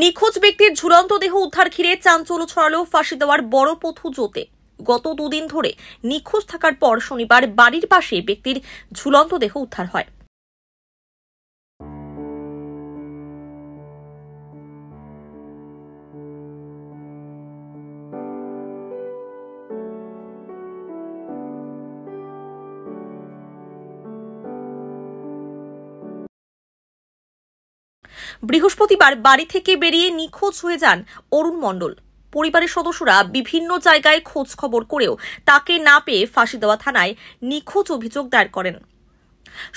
নিখোঁজ ব্যক্তির ঝুলন্ত দেহ উদ্ধার ঘিরে চাঞ্চল্য ছড়ালো ফাঁসি দেওয়ার বড় পথুজোতে। গত দুদিন ধরে নিখোঁজ থাকার পর শনিবার বাড়ির পাশে ব্যক্তির ঝুলন্ত দেহ উদ্ধার হয়। বৃহস্পতিবার বাড়ি থেকে বেরিয়ে নিখোঁজ হয়ে যান অরুণ মণ্ডল। পরিবারের সদস্যরা বিভিন্ন জায়গায় খোঁজ খবর করেও তাকে না পেয়ে ফাঁসি দেওয়া থানায় নিখোঁজ অভিযোগ দায়ের করেন।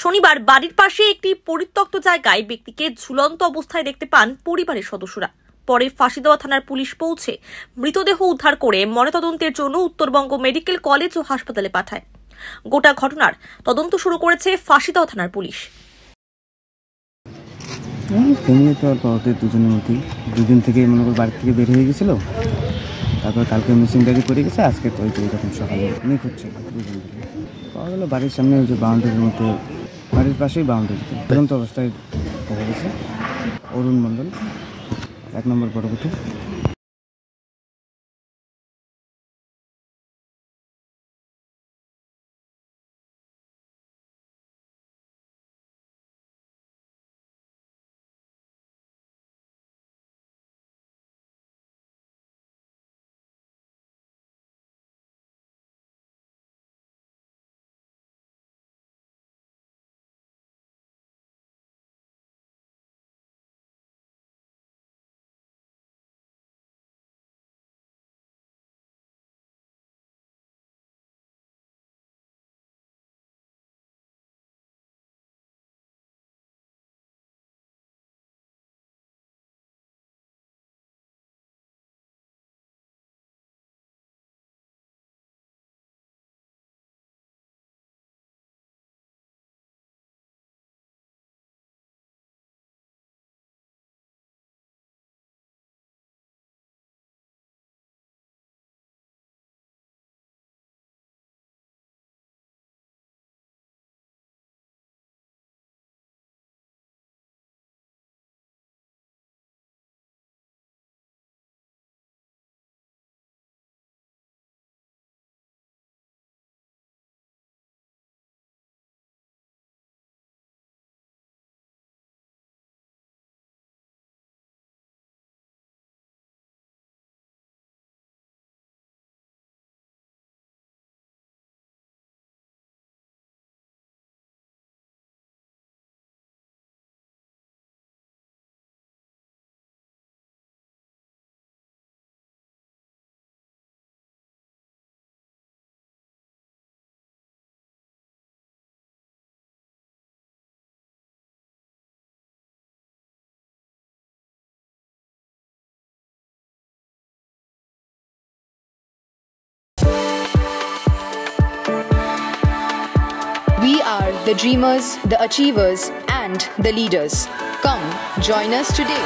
শনিবার বাড়ির পাশে একটি পরিত্যক্ত জায়গায় ব্যক্তিকে ঝুলন্ত অবস্থায় দেখতে পান পরিবারের সদস্যরা। পরে ফাঁসি দেওয়া থানার পুলিশ পৌঁছে মৃতদেহ উদ্ধার করে ময়নাতদন্তের জন্য উত্তরবঙ্গ মেডিকেল কলেজ ও হাসপাতালে পাঠায়। গোটা ঘটনার তদন্ত শুরু করেছে ফাঁসি দেওয়া থানার পুলিশ। ফ্যামিলি তো অল্প ওদের দুজনের মধ্যেই দুদিন থেকে মনে করি বাড়ি থেকে বের হয়ে গেছিল, তারপর কালকে মিসিংদারি করে গেছে, আজকে তো এরকম সকালে নিখোঁজ ছিল। দুদিন ধরে পাওয়া গেলো বাড়ির সামনে ওই যে বাউন্ডারির মধ্যে, বাড়ির পাশেই বাউন্ডারিতে ঝুলন্ত অবস্থায় দেখা গেছে। অরুণ মণ্ডল, 1 নম্বর Borokuthi. We are the dreamers, the achievers, and the leaders. Come, join us today.